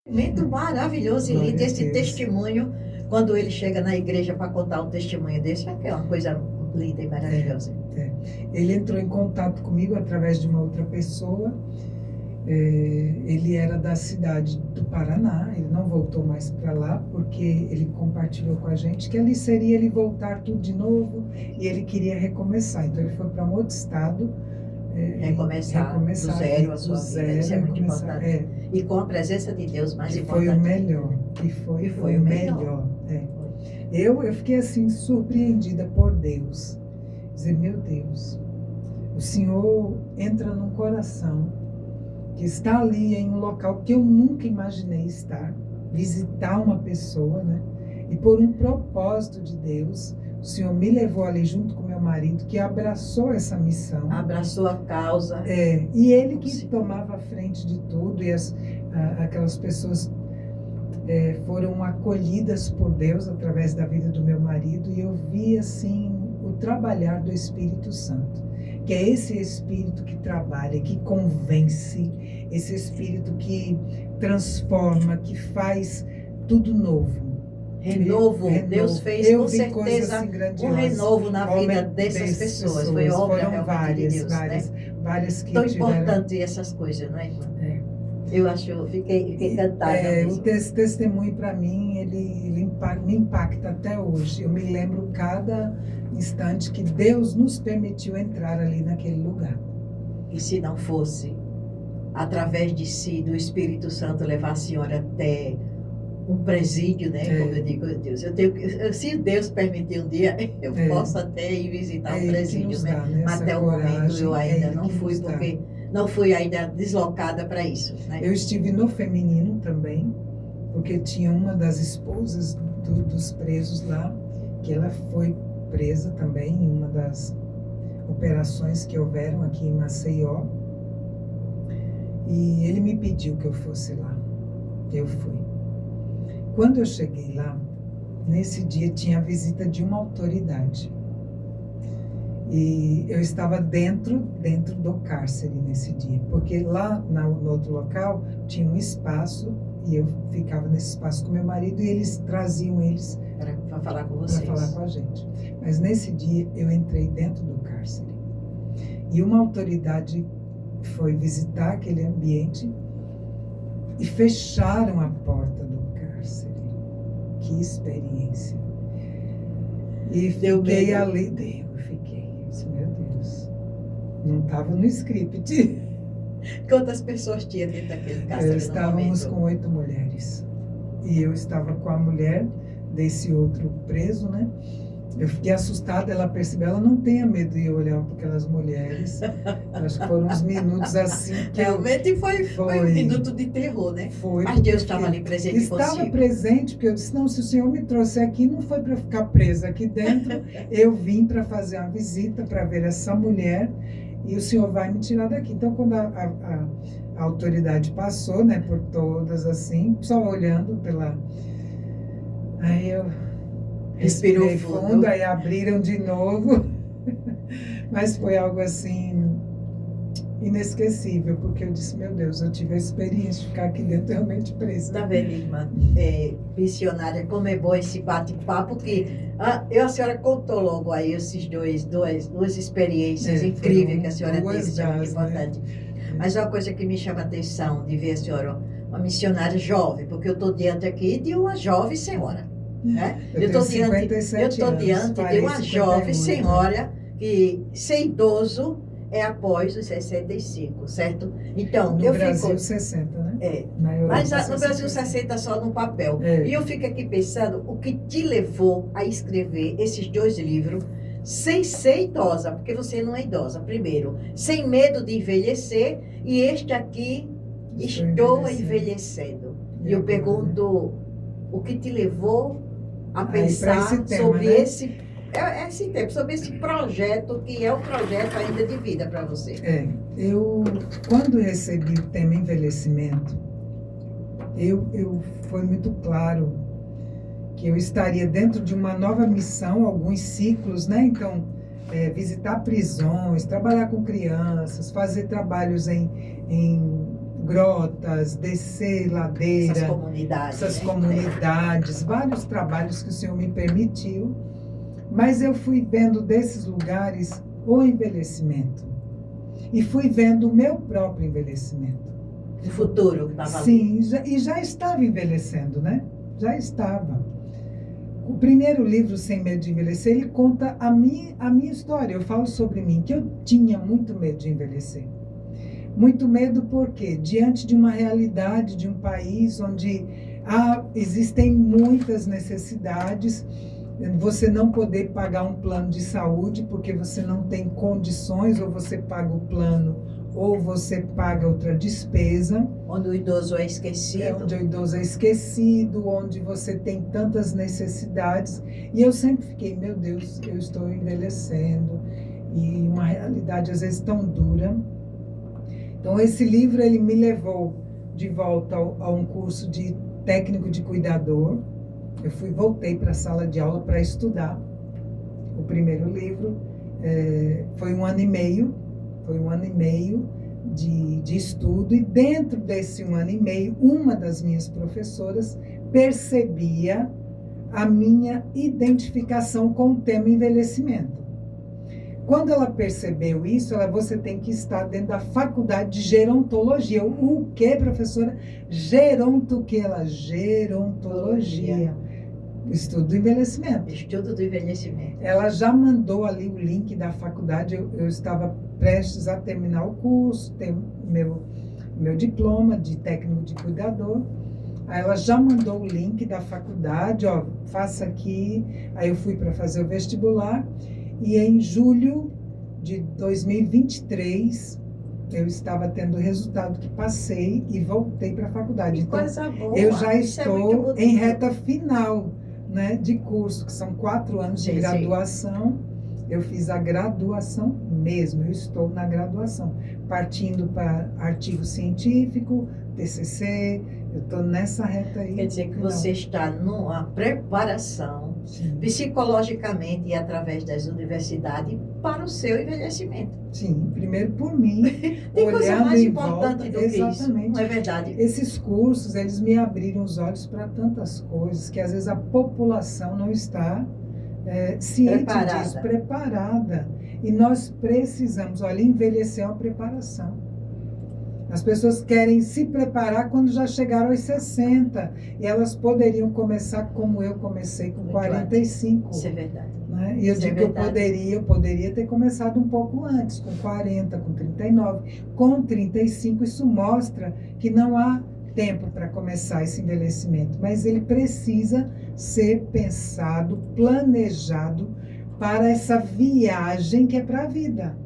Muito maravilhoso e Glória lindo a esse Deus. testemunho, quando ele chega na igreja para contar um testemunho desse, é uma coisa linda e maravilhosa. Ele entrou em contato comigo através de uma outra pessoa. Ele era da cidade do Paraná, ele não voltou mais para lá, porque ele compartilhou com a gente que ali seria ele voltar tudo de novo, e ele queria recomeçar. Então ele foi para um outro estado, Recomeçar do zero a sua vida, isso é muito importante. E com a presença de Deus, mais que importante. foi o melhor, que foi o melhor. Eu fiquei assim surpreendida por Deus, dizer, meu Deus, o Senhor entra num coração que está ali em um local que eu nunca imaginei estar, visitar uma pessoa, né? E por um propósito de Deus, o Senhor me levou ali junto com meu marido, que abraçou essa missão. Abraçou a causa. E ele que tomava a frente de tudo, e aquelas pessoas foram acolhidas por Deus através da vida do meu marido, e eu vi assim o trabalhar do Espírito Santo, que é esse Espírito que trabalha, que convence, esse Espírito que transforma, que faz tudo novo. Renovo. Deus fez com certeza assim, um renovo na vida dessas pessoas. Foi obra foram realmente de Deus, várias que tão tiveram... importante essas coisas, não é, irmã? Eu acho, fiquei encantada mesmo. O testemunho para mim, ele me impacta até hoje. Eu me lembro cada instante que Deus nos permitiu entrar ali naquele lugar. E se não fosse, através de si, do Espírito Santo, levar a senhora até um presídio, né? Como eu digo, Deus, se Deus permitir um dia, eu posso até ir visitar um presídio, né? Mas até o momento eu ainda não fui, porque não fui ainda deslocada para isso, né? Eu estive no feminino também, porque tinha uma das esposas dos presos lá, que ela foi presa também em uma das operações que houveram aqui em Maceió. E ele me pediu que eu fosse lá. Eu fui. Quando eu cheguei lá, nesse dia tinha a visita de uma autoridade. E eu estava dentro do cárcere nesse dia, porque lá no outro local tinha um espaço e eu ficava nesse espaço com meu marido, e eles traziam eles para falar com vocês, para falar com a gente. Mas nesse dia eu entrei dentro do cárcere e uma autoridade foi visitar aquele ambiente e fecharam a porta do cárcere. Que experiência! E fiquei ali, eu fiquei, meu Deus, não estava no script. Quantas pessoas tinha dentro daquele cárcere? Estávamos com 8 mulheres. E eu estava com a mulher desse outro preso, né? Eu fiquei assustada, ela percebeu, ela não tenha medo de olhar para aquelas mulheres. Acho que foram uns minutos assim que realmente foi um minuto de terror, né? Foi. Mas Deus estava ali presente consigo. Estava presente, porque eu disse, não, se o Senhor me trouxe aqui, não foi para ficar presa aqui dentro. Eu vim para fazer uma visita, para ver essa mulher, e o Senhor vai me tirar daqui. Então, quando a autoridade passou, né, por todas assim, só olhando pela... Aí eu respirei fundo, aí abriram de novo. Mas foi algo assim inesquecível, porque eu disse, meu Deus, eu tive a experiência de ficar aqui dentro realmente presa. Tá vendo, irmã? Missionária, como é bom esse bate-papo, que a senhora contou logo aí esses duas experiências incríveis que a senhora teve, isso é muito importante. Mas uma coisa que me chama a atenção de ver a senhora, uma missionária jovem, porque eu estou diante aqui de uma jovem senhora. Né? Eu estou diante de uma jovem senhora que ser idoso é após os 65, certo? Então, no Brasil 60, né? Mas no Brasil 60 só no papel. E eu fico aqui pensando o que te levou a escrever esses 2 livros sem ser idosa, porque você não é idosa, primeiro, sem medo de envelhecer, e este aqui, Estou envelhecendo. E eu pergunto, o que te levou a pensar sobre esse tempo, sobre esse projeto, que é um projeto ainda de vida para você? Eu, quando recebi o tema envelhecimento, foi muito claro que eu estaria dentro de uma nova missão, alguns ciclos, né? Então, visitar prisões, trabalhar com crianças, fazer trabalhos em grotas, descer ladeira, essas comunidades, vários trabalhos que o Senhor me permitiu, mas eu fui vendo desses lugares o envelhecimento e fui vendo o meu próprio envelhecimento. O futuro que estava ali. Sim, já estava envelhecendo, né? Já estava. O primeiro livro, Sem Medo de Envelhecer, ele conta a minha história. Eu falo sobre mim, que eu tinha muito medo de envelhecer. Muito medo porque, diante de uma realidade de um país onde existem muitas necessidades, você não poder pagar um plano de saúde porque você não tem condições, ou você paga o plano, ou você paga outra despesa. Onde o idoso é esquecido. Onde o idoso é esquecido, onde você tem tantas necessidades. E eu sempre fiquei, meu Deus, eu estou envelhecendo. E uma realidade às vezes tão dura. Então esse livro ele me levou de volta a um curso de técnico de cuidador. Eu voltei para a sala de aula para estudar. O primeiro livro foi 1 ano e meio. Foi 1 ano e meio de estudo, e dentro desse 1 ano e meio, uma das minhas professoras percebia a minha identificação com o tema envelhecimento. Quando ela percebeu isso, você tem que estar dentro da faculdade de gerontologia. O que, professora? Gerontologia. Estudo do envelhecimento. Estudo do envelhecimento. Ela já mandou ali o link da faculdade. Eu estava prestes a terminar o curso, ter meu diploma de técnico de cuidador. Aí ela já mandou o link da faculdade, faça aqui. Aí eu fui para fazer o vestibular. E em julho de 2023, eu estava tendo o resultado que passei e voltei para a faculdade. Que coisa boa. Eu já estou em reta final, né, de curso, que são 4 anos de graduação. Sim. Eu fiz a graduação mesmo, eu estou na graduação, partindo para artigo científico, TCC, eu estou nessa reta aí. Quer dizer que você está numa preparação, sim, psicologicamente e através das universidades para o seu envelhecimento. Sim, primeiro por mim. Tem coisa mais importante do que isso, não é verdade? Esses cursos, eles me abriram os olhos para tantas coisas que às vezes a população não está ciente disso, preparada. E nós precisamos, envelhecer é uma preparação. As pessoas querem se preparar quando já chegaram aos 60. E elas poderiam começar como eu comecei, com 45. Isso é verdade. Né? E eu digo que eu poderia ter começado um pouco antes, com 40, com 39. Com 35, isso mostra que não há tempo para começar esse envelhecimento. Mas ele precisa ser pensado, planejado para essa viagem que é para a vida.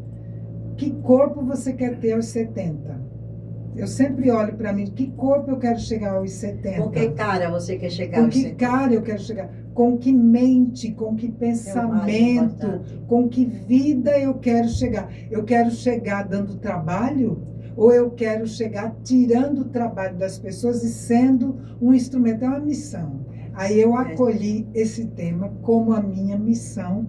Que corpo você quer ter aos 70? Eu sempre olho para mim, que corpo eu quero chegar aos 70? Com que cara você quer chegar aos 70? Com que cara eu quero chegar? Com que mente, com que pensamento, com que vida eu quero chegar? Eu quero chegar dando trabalho? Ou eu quero chegar tirando o trabalho das pessoas e sendo um instrumento? É uma missão. Aí eu acolhi esse tema como a minha missão,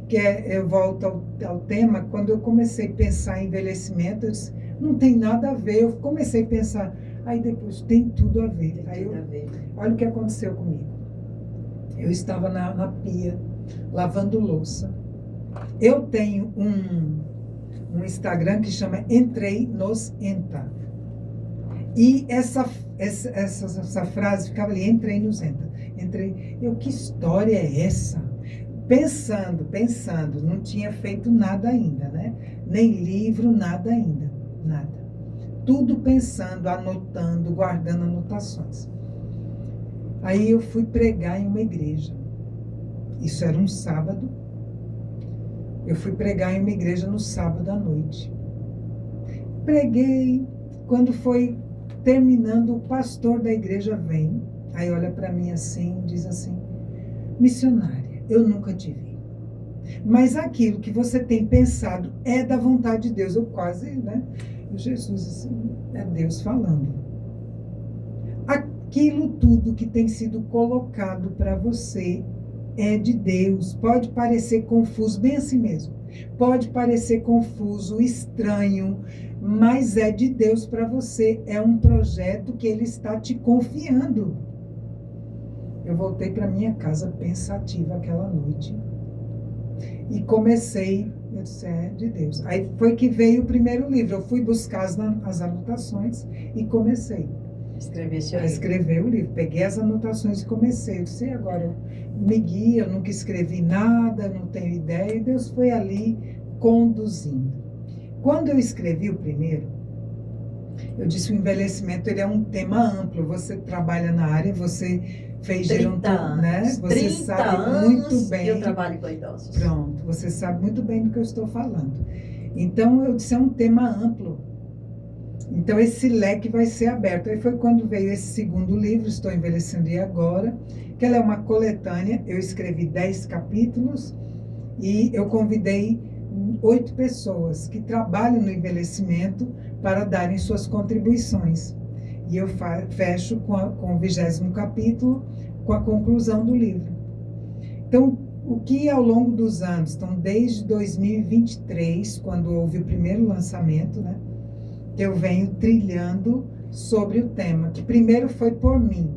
que eu volto ao tema, quando eu comecei a pensar em envelhecimento, eu disse, não tem nada a ver. Eu comecei a pensar, aí depois tem tudo a ver. Olha o que aconteceu comigo. Eu estava na pia, lavando louça. Eu tenho um Instagram que chama Entrei nos Enta. E essa frase ficava ali, entrei nos Enta. Que história é essa? Pensando, não tinha feito nada ainda, né? Nem livro, nada ainda. Nada. Tudo pensando, anotando, guardando anotações. Aí eu fui pregar em uma igreja. Isso era um sábado. Eu fui pregar em uma igreja no sábado à noite. Preguei. Quando foi terminando, o pastor da igreja vem. Aí olha para mim assim, diz assim, missionária, eu nunca te vi. Mas aquilo que você tem pensado é da vontade de Deus. Eu quase, né? Jesus, assim, é Deus falando. Aquilo tudo que tem sido colocado para você é de Deus. Pode parecer confuso, bem assim mesmo. Pode parecer confuso, estranho, mas é de Deus para você. É um projeto que Ele está te confiando. Eu voltei para minha casa pensativa aquela noite e comecei, eu disse, é de Deus. Aí foi que veio o primeiro livro. Eu fui buscar as anotações e comecei a escrever o livro. Peguei as anotações e comecei. Eu disse, agora me guia, eu nunca escrevi nada, não tenho ideia. E Deus foi ali conduzindo. Quando eu escrevi o primeiro, eu disse, o envelhecimento ele é um tema amplo. Você trabalha na área, você fez 30 anos, né? Você 30 sabe anos muito bem. Que eu trabalho com idosos. Pronto, você sabe muito bem do que eu estou falando. Então, eu disse, é um tema amplo. Então, esse leque vai ser aberto. Aí foi quando veio esse segundo livro, Estou Envelhecendo e Agora, que ela é uma coletânea. Eu escrevi 10 capítulos e eu convidei 8 pessoas que trabalham no envelhecimento para darem suas contribuições. E eu fecho com o 20º capítulo, com a conclusão do livro. Então, o que ao longo dos anos, então desde 2023, quando houve o primeiro lançamento, né, que eu venho trilhando sobre o tema, que primeiro foi por mim.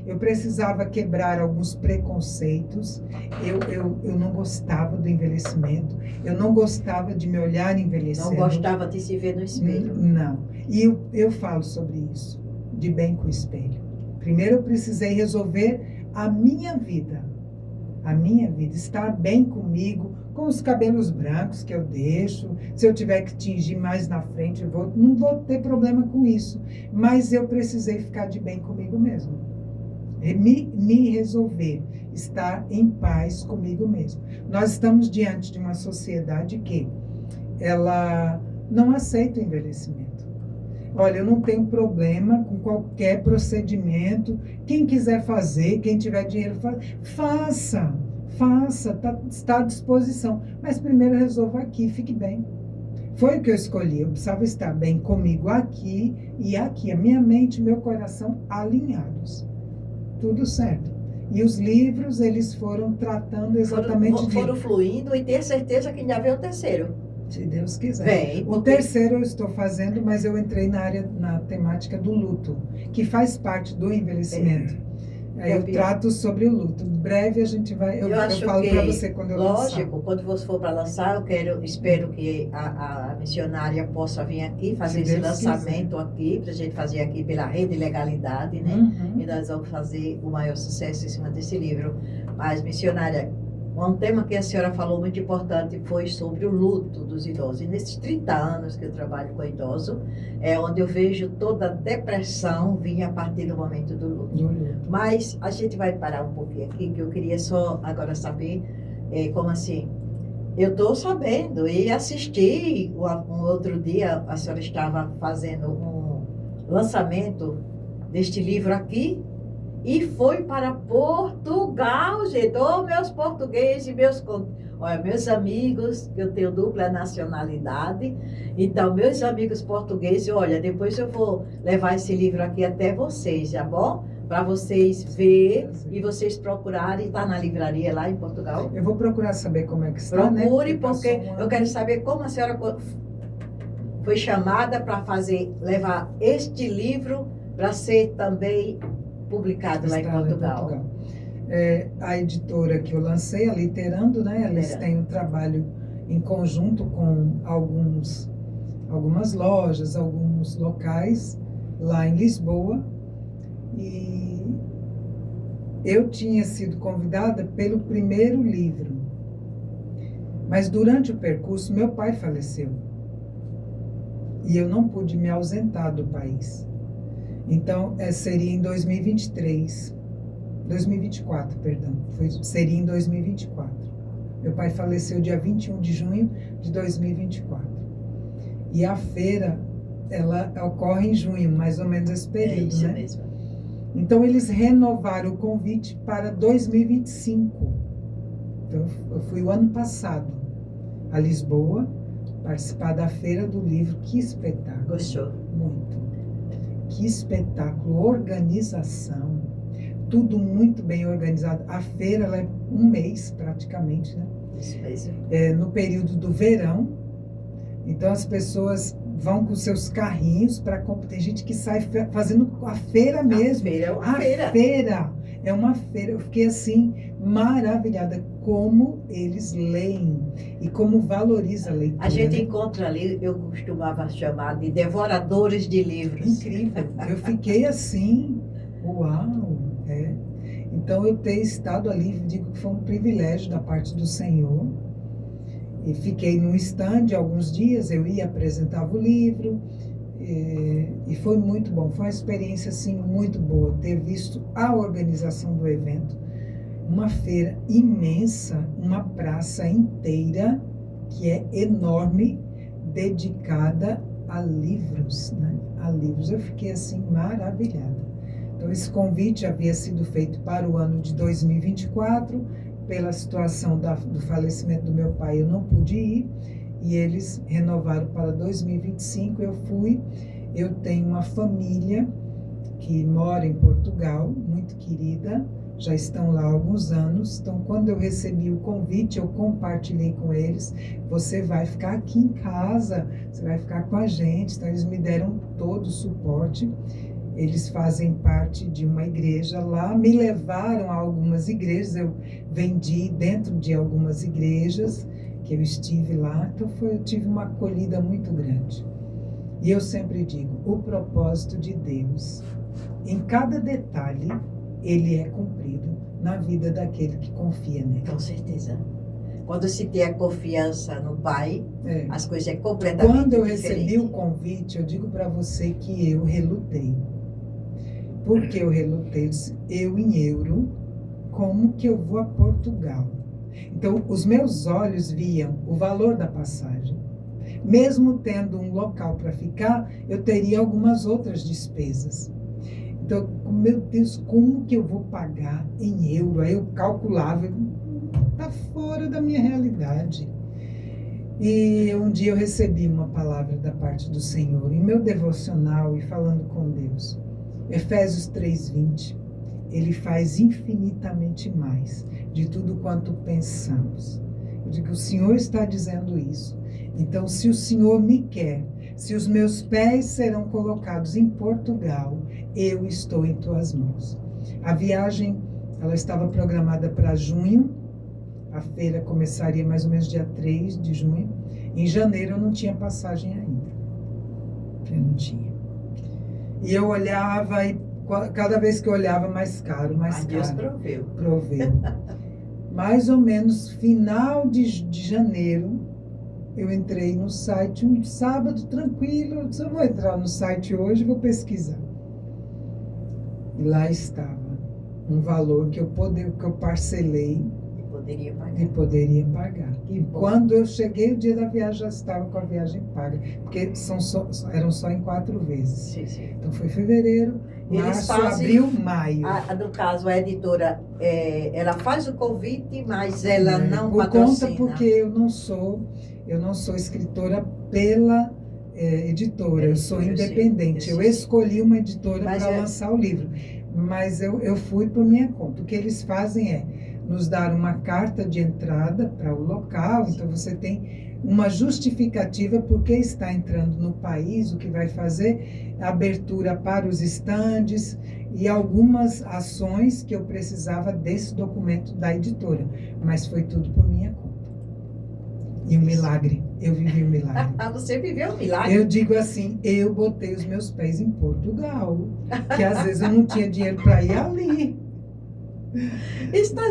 Eu precisava quebrar alguns preconceitos, eu não gostava do envelhecimento, eu não gostava de me olhar envelhecendo. Não gostava de se ver no espelho. Não, e eu falo sobre isso, de bem com o espelho. Primeiro eu precisei resolver a minha vida, estar bem comigo, com os cabelos brancos que eu deixo, se eu tiver que tingir mais na frente, não vou ter problema com isso, mas eu precisei ficar de bem comigo mesmo, me resolver, estar em paz comigo mesmo. Nós estamos diante de uma sociedade que ela não aceita o envelhecimento. Olha, eu não tenho problema com qualquer procedimento. Quem quiser fazer, quem tiver dinheiro, faça, está à disposição. Mas primeiro resolva aqui, fique bem. Foi o que eu escolhi. Eu precisava estar bem comigo aqui e aqui. A minha mente e meu coração alinhados. Tudo certo. E os livros, eles foram tratando exatamente foram fluindo e ter certeza que ainda vem o terceiro. Se Deus quiser. Bem, o terceiro eu estou fazendo, mas eu entrei na temática do luto, que faz parte do envelhecimento. Aí eu trato sobre o luto. Em breve a gente vai. Eu falo para você quando eu lançar. Lógico, quando você for para lançar, espero que a missionária possa vir aqui fazer esse lançamento aqui, para a gente fazer aqui pela Rede Legalidade, né? Uhum. E nós vamos fazer o maior sucesso em cima desse livro. Mas, missionária, um tema que a senhora falou muito importante foi sobre o luto dos idosos. E nesses 30 anos que eu trabalho com idoso, é onde eu vejo toda a depressão vir a partir do momento do luto. Mas a gente vai parar um pouquinho aqui, que eu queria só agora saber, como assim, eu estou sabendo e assisti um outro dia, a senhora estava fazendo um lançamento deste livro aqui, e foi para Portugal, gente. Meus portugueses, meus amigos, que eu tenho dupla nacionalidade. Então, meus amigos portugueses, olha, depois eu vou levar esse livro aqui até vocês, tá bom? Para vocês verem e vocês procurarem. Está na livraria lá em Portugal? Eu vou procurar saber como é que está, Procure, né? Porque eu quero saber como a senhora foi chamada para levar este livro para ser também publicado lá em Portugal. A editora que eu lancei, a Literando, né? Eles têm um trabalho em conjunto com algumas lojas, alguns locais lá em Lisboa. E eu tinha sido convidada pelo primeiro livro. Mas durante o percurso, meu pai faleceu. E eu não pude me ausentar do país. Então, seria em 2024, perdão. Seria em 2024. Meu pai faleceu dia 21 de junho de 2024. E a feira, ela ocorre em junho, mais ou menos esse período, isso né? Mesmo. Então, eles renovaram o convite para 2025. Então, eu fui o ano passado a Lisboa, participar da Feira do Livro. Que espetáculo. Gostou? Muito. Que espetáculo, organização, tudo muito bem organizado. A feira ela é um mês praticamente, né? Isso mesmo. No período do verão. Então as pessoas vão com seus carrinhos para comprar. Tem gente que sai fazendo a feira mesmo. A feira é uma a feira. feira é uma feira. Eu fiquei assim maravilhada como eles leem e como valoriza a leitura. A gente encontra ali, eu costumava chamar de devoradores de livros. Incrível. Eu fiquei assim, uau, Então eu ter estado ali, digo que foi um privilégio da parte do Senhor. E fiquei num stand alguns dias, eu ia, apresentava o livro, e foi muito bom. Foi uma experiência assim, muito boa, ter visto a organização do evento. Uma feira imensa, uma praça inteira, que é enorme, dedicada a livros, né? A livros. Eu fiquei assim, maravilhada. Então, esse convite havia sido feito para o ano de 2024, pela situação do falecimento do meu pai, eu não pude ir, e eles renovaram para 2025, eu fui. Eu tenho uma família que mora em Portugal, muito querida, já estão lá há alguns anos, então quando eu recebi o convite, eu compartilhei com eles, você vai ficar aqui em casa, você vai ficar com a gente, então eles me deram todo o suporte. Eles fazem parte de uma igreja lá, me levaram a algumas igrejas, eu vendi dentro de algumas igrejas que eu estive lá, então eu tive uma acolhida muito grande. E eu sempre digo, o propósito de Deus, em cada detalhe, ele é cumprido na vida daquele que confia nele. Com certeza. Quando se tem a confiança no Pai, as coisas é completamente diferente. Quando eu recebi o convite, eu digo para você que eu relutei. Por que eu relutei? Eu disse, eu em euro, como que eu vou a Portugal? Então, os meus olhos viam o valor da passagem. Mesmo tendo um local para ficar, eu teria algumas outras despesas. Então, meu Deus, como que eu vou pagar em euro? Aí eu calculava, está fora da minha realidade. E um dia eu recebi uma palavra da parte do Senhor, em meu devocional e falando com Deus. Efésios 3:20, ele faz infinitamente mais de tudo quanto pensamos. Eu digo, o Senhor está dizendo isso. Então, se o Senhor me quer, se os meus pés serão colocados em Portugal, eu estou em tuas mãos. A viagem, ela estava programada para junho, a feira começaria mais ou menos dia 3 de junho. Em janeiro eu não tinha passagem ainda. Eu não tinha. E eu olhava, e cada vez que eu olhava, mais caro, mais caro. Deus proveu. Proveu. Mais ou menos final de janeiro, eu entrei no site, um sábado tranquilo, eu disse, eu vou entrar no site hoje e vou pesquisar. E lá estava um valor que eu parcelei e poderia pagar. E quando eu cheguei, o dia da viagem, já estava com a viagem paga, porque eram só em 4 vezes. Sim. Então foi fevereiro, março, abril, maio. No caso, a editora, ela faz o convite, mas ela não por patrocina. Conta porque eu não sou escritora pela editora, eu sou independente. Eu escolhi uma editora para lançar o livro, mas eu fui por minha conta. O que eles fazem é nos dar uma carta de entrada para o local, então você tem uma justificativa por que está entrando no país, o que vai fazer, abertura para os estandes e algumas ações que eu precisava desse documento da editora, mas foi tudo por minha conta. E um milagre, eu vivi um milagre. Você viveu um milagre? Eu digo assim, eu botei os meus pés em Portugal, que às vezes eu não tinha dinheiro para ir ali. Está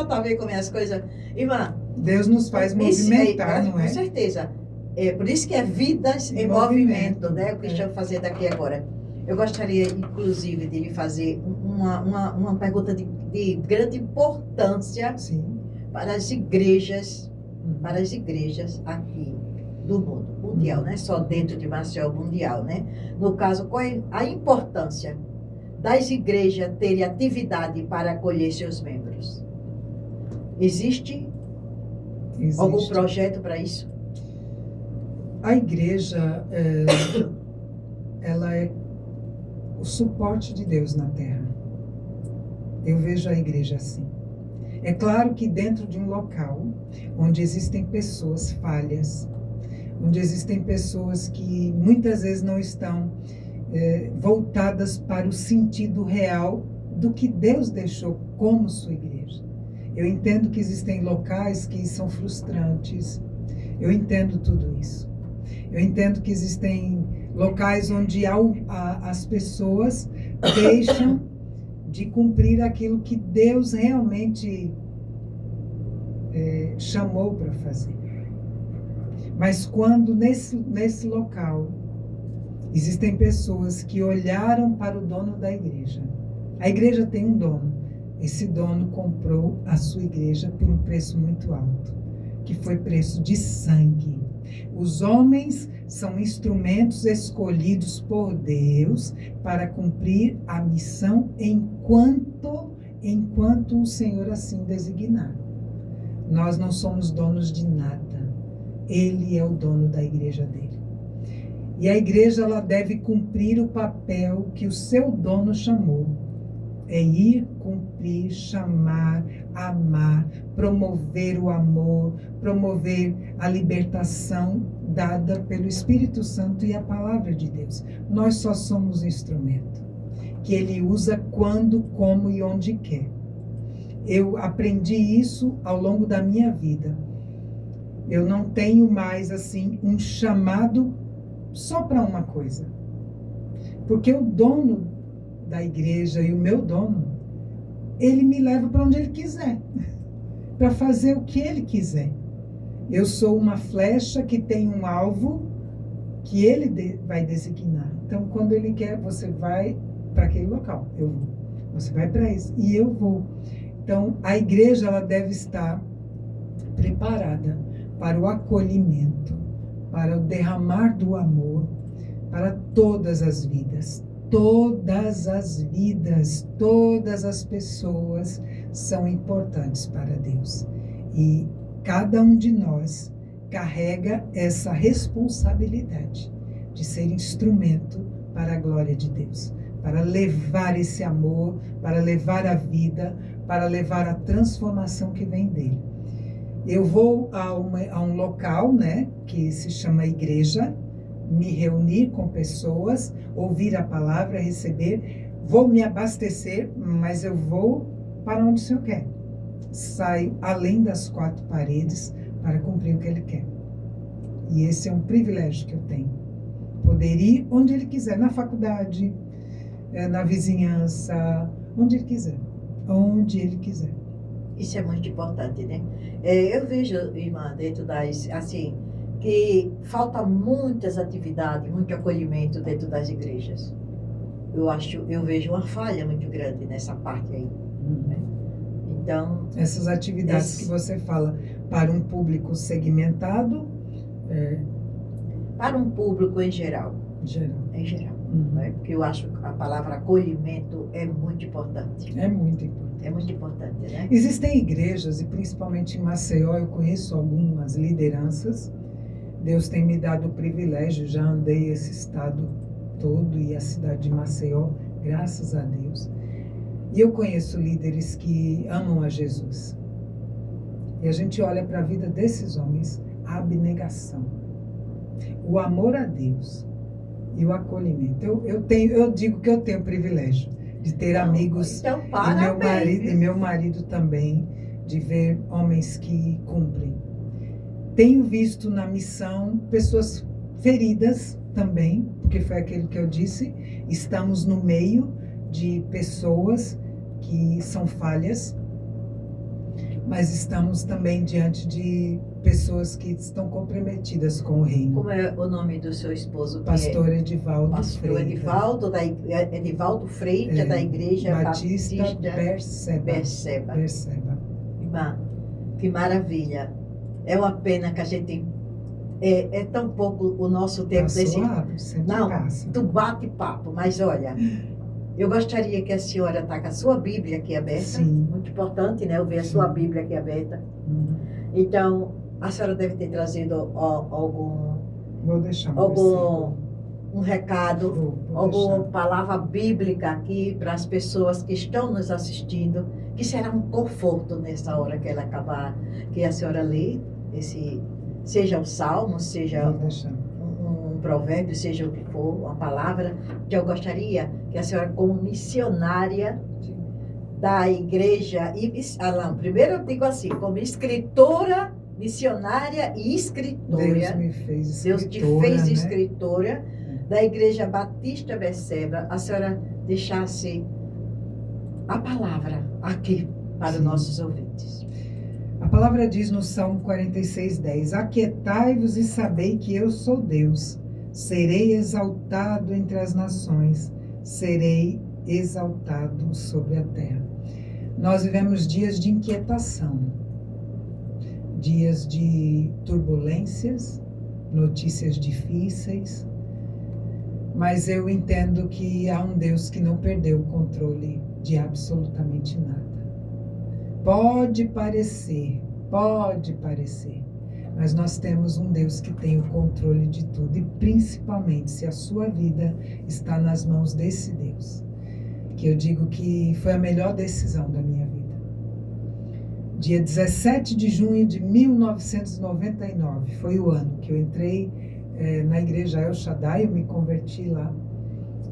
tá vendo como é as coisas? Irmã, Deus nos faz movimentar, não é? Com certeza. Por isso que é vidas em movimento, né? O que estamos fazendo aqui agora. Eu gostaria, inclusive, de lhe fazer uma pergunta de grande importância para as igrejas aqui do mundo mundial, não é só dentro de Maceió, mundial, né? No caso, qual é a importância das igrejas terem atividade para acolher seus membros? Existe algum projeto para isso? A igreja, ela é o suporte de Deus na terra. Eu vejo a igreja assim. É claro que dentro de um local onde existem pessoas falhas, onde existem pessoas que muitas vezes não estão voltadas para o sentido real do que Deus deixou como sua igreja. Eu entendo que existem locais que são frustrantes, eu entendo tudo isso. Eu entendo que existem locais onde as pessoas deixam de cumprir aquilo que Deus realmente chamou para fazer. Mas quando nesse local existem pessoas que olharam para o dono da igreja, a igreja tem um dono, esse dono comprou a sua igreja por um preço muito alto, que foi preço de sangue. Os homens são instrumentos escolhidos por Deus para cumprir a missão enquanto o Senhor assim designar. Nós não somos donos de nada. Ele é o dono da igreja dele. E a igreja ela deve cumprir o papel que o seu dono chamou. É ir, cumprir, chamar, amar, promover o amor, promover a libertação dada pelo Espírito Santo e a palavra de Deus. Nós só somos instrumento que ele usa quando, como e onde quer. Eu aprendi isso ao longo da minha vida. Eu não tenho mais assim um chamado só para uma coisa. Porque o dono da igreja e o meu dono, ele me leva para onde ele quiser, para fazer o que ele quiser. Eu sou uma flecha que tem um alvo que ele vai designar. Então, quando ele quer, você vai para aquele local, eu vou. Você vai para isso e eu vou. Então, a igreja ela deve estar preparada para o acolhimento, para o derramar do amor para todas as vidas. Todas as vidas, todas as pessoas são importantes para Deus. E cada um de nós carrega essa responsabilidade de ser instrumento para a glória de Deus, para levar esse amor, para levar a vida, para levar a transformação que vem dele. Eu vou a um local, né, que se chama igreja, me reunir com pessoas, ouvir a palavra, receber, vou me abastecer, mas eu vou para onde o Senhor quer. Saio além das quatro paredes para cumprir o que Ele quer. E esse é um privilégio que eu tenho. Poder ir onde Ele quiser, na faculdade, na vizinhança, onde Ele quiser. Onde Ele quiser. Isso é muito importante, né? Eu vejo, irmã, dentro das, assim, que falta muitas atividades, muito acolhimento dentro das igrejas. Eu vejo uma falha muito grande nessa parte aí. Né? Então, essas atividades que você fala para um público segmentado, para um público em geral. Em geral. Né? Porque eu acho que a palavra acolhimento é muito importante. É muito importante. É muito importante, né? Existem igrejas, e principalmente em Maceió, eu conheço algumas lideranças. Deus tem me dado o privilégio, já andei esse estado todo e a cidade de Maceió, graças a Deus. E eu conheço líderes que amam a Jesus. E a gente olha para a vida desses homens, a abnegação, o amor a Deus e o acolhimento. Eu digo que eu tenho o privilégio de ter amigos, então, e meu marido também, de ver homens que cumprem. Tenho visto na missão pessoas feridas também, porque foi aquilo que eu disse, estamos no meio de pessoas que são falhas, mas estamos também diante de pessoas que estão comprometidas com o reino. Como é o nome do seu esposo? Pastor Edivaldo Pastor Edivaldo Freire, da Igreja Batista Berseba. Irmã, que maravilha. É uma pena que a gente é tão pouco o nosso tempo do bate-papo, mas olha, eu gostaria que a senhora está com a sua Bíblia aqui aberta. Sim. Muito importante, né? Eu ver a sua Bíblia aqui aberta. Então, a senhora deve ter trazido algum um recado, Vou alguma deixar. palavra bíblica aqui para as pessoas que estão nos assistindo, que será um conforto nessa hora que ela acabar, que a senhora lê, seja um salmo, seja Vou deixar. um provérbio, seja o que for, uma palavra, que eu gostaria que a senhora, como missionária da igreja, primeiro eu digo assim, como escritora, missionária e escritora, Deus me fez Deus escritora, te fez né? escritora da Igreja Batista Becebra, a senhora deixasse a palavra aqui para os nossos ouvintes. A palavra diz no Salmo 46:10: Aquietai-vos e sabei que eu sou Deus. Serei exaltado entre as nações, serei exaltado sobre a terra. Nós vivemos dias de inquietação, dias de turbulências, notícias difíceis, mas eu entendo que há um Deus que não perdeu o controle de absolutamente nada. Pode parecer, mas nós temos um Deus que tem o controle de tudo, e principalmente se a sua vida está nas mãos desse Deus, que eu digo que foi a melhor decisão da minha vida. Dia 17 de junho de 1999, foi o ano que eu entrei na igreja El Shaddai, eu me converti lá,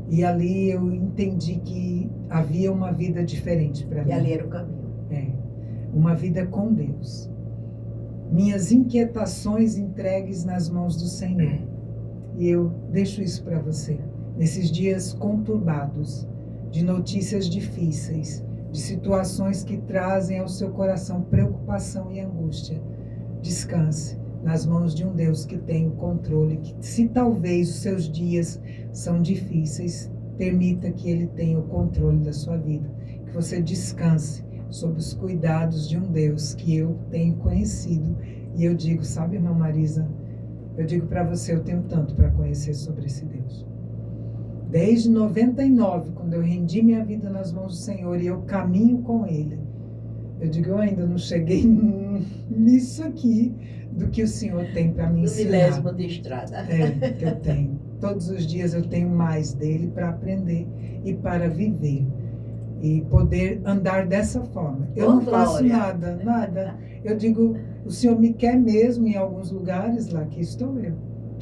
e ali eu entendi que havia uma vida diferente para mim. E ali era o caminho. Uma vida com Deus. Minhas inquietações entregues nas mãos do Senhor. E eu deixo isso para você. Nesses dias conturbados, de notícias difíceis, de situações que trazem ao seu coração preocupação e angústia, descanse nas mãos de um Deus que tem o controle, que se talvez os seus dias são difíceis, permita que Ele tenha o controle da sua vida, que você descanse sob os cuidados de um Deus que eu tenho conhecido. E eu digo, sabe, irmã Marisa, eu digo para você, eu tenho tanto para conhecer sobre esse Deus. Desde 99, quando eu rendi minha vida nas mãos do Senhor e eu caminho com Ele, eu digo, eu ainda não cheguei nisso aqui do que o Senhor tem para me ensinar. Milésimo de estrada. Que eu tenho. Todos os dias eu tenho mais dele para aprender e para viver. E poder andar dessa forma. Eu não faço nada. Eu digo, o Senhor me quer mesmo em alguns lugares, lá que estou eu.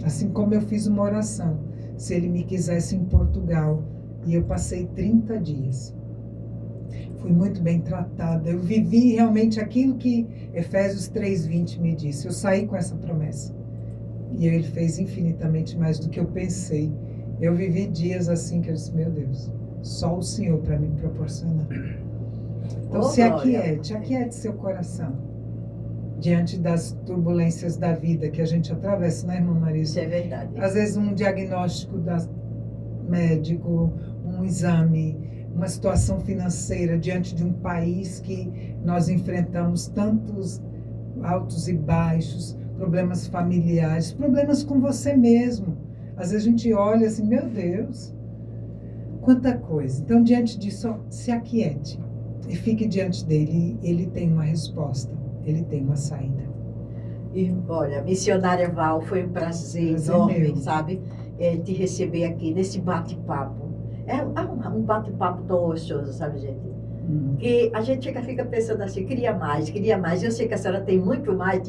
Assim como eu fiz uma oração, se Ele me quisesse em Portugal, e eu passei 30 dias. Fui muito bem tratada, eu vivi realmente aquilo que Efésios 3:20 me disse. Eu saí com essa promessa. E Ele fez infinitamente mais do que eu pensei. Eu vivi dias assim que eu disse, meu Deus, só o Senhor para me proporcionar. Então se aquiete seu coração diante das turbulências da vida que a gente atravessa, né, irmã Marisa? Isso é verdade. Às vezes um diagnóstico médico, um exame, uma situação financeira diante de um país que nós enfrentamos tantos altos e baixos, problemas familiares, problemas com você mesmo. Às vezes a gente olha assim, meu Deus, quanta coisa. Então, diante disso, se aquiete e fique diante dele. Ele tem uma resposta, ele tem uma saída. E, olha, missionária Val, foi um prazer enorme, sabe? Te receber aqui nesse bate-papo. É um bate-papo tão gostoso, sabe, gente? Que a gente fica pensando assim, queria mais. Eu sei que a senhora tem muito mais,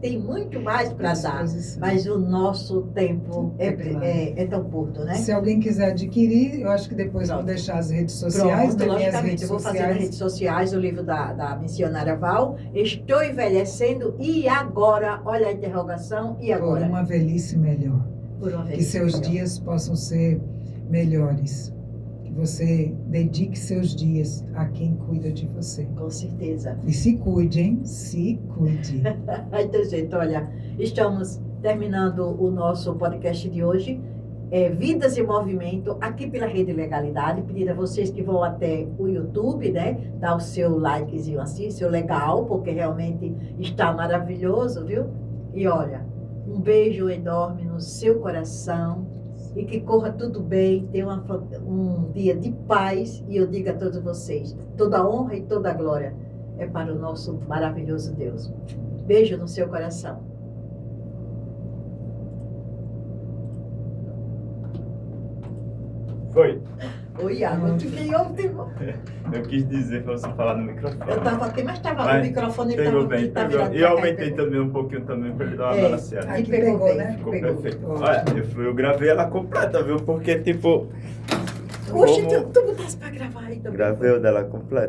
tem muito mais para dar, mas o nosso tempo é tão curto, né? Se alguém quiser adquirir, eu acho que depois vou deixar as redes sociais. Pronto, logicamente, eu vou fazer nas redes sociais o livro da missionária Val, Estou Envelhecendo, e agora, olha a interrogação, e agora? Por uma velhice melhor. Que seus dias possam ser melhores. Você dedique seus dias a quem cuida de você. Com certeza. E se cuide, hein? Se cuide. Então, gente, olha, estamos terminando o nosso podcast de hoje, Vidas em Movimento, aqui pela Rede Legalidade. Pedir a vocês que vão até o YouTube, né? Dar o seu likezinho assim, seu legal, porque realmente está maravilhoso, viu? E olha, um beijo enorme no seu coração. E que corra tudo bem, tenha um dia de paz. E eu digo a todos vocês, toda honra e toda glória é para o nosso maravilhoso Deus. Beijo no seu coração. Foi. Oi, Iago, tu que ontem. Eu quis dizer pra você falar no microfone. Eu tava aqui, mas tava Mas o microfone pegou tava, bem, tá pegou. virado E pra eu cá e aumentei pegou. também um pouquinho também pra ele dar uma É, balanceada. aí Aqui pegou pegou, bem, né? Ficou pegou. perfeito. Ótimo. Olha, eu gravei ela completa, viu? Porque, tipo... Oxe, como- tu botasse pra gravar aí também. Gravei o dela completa.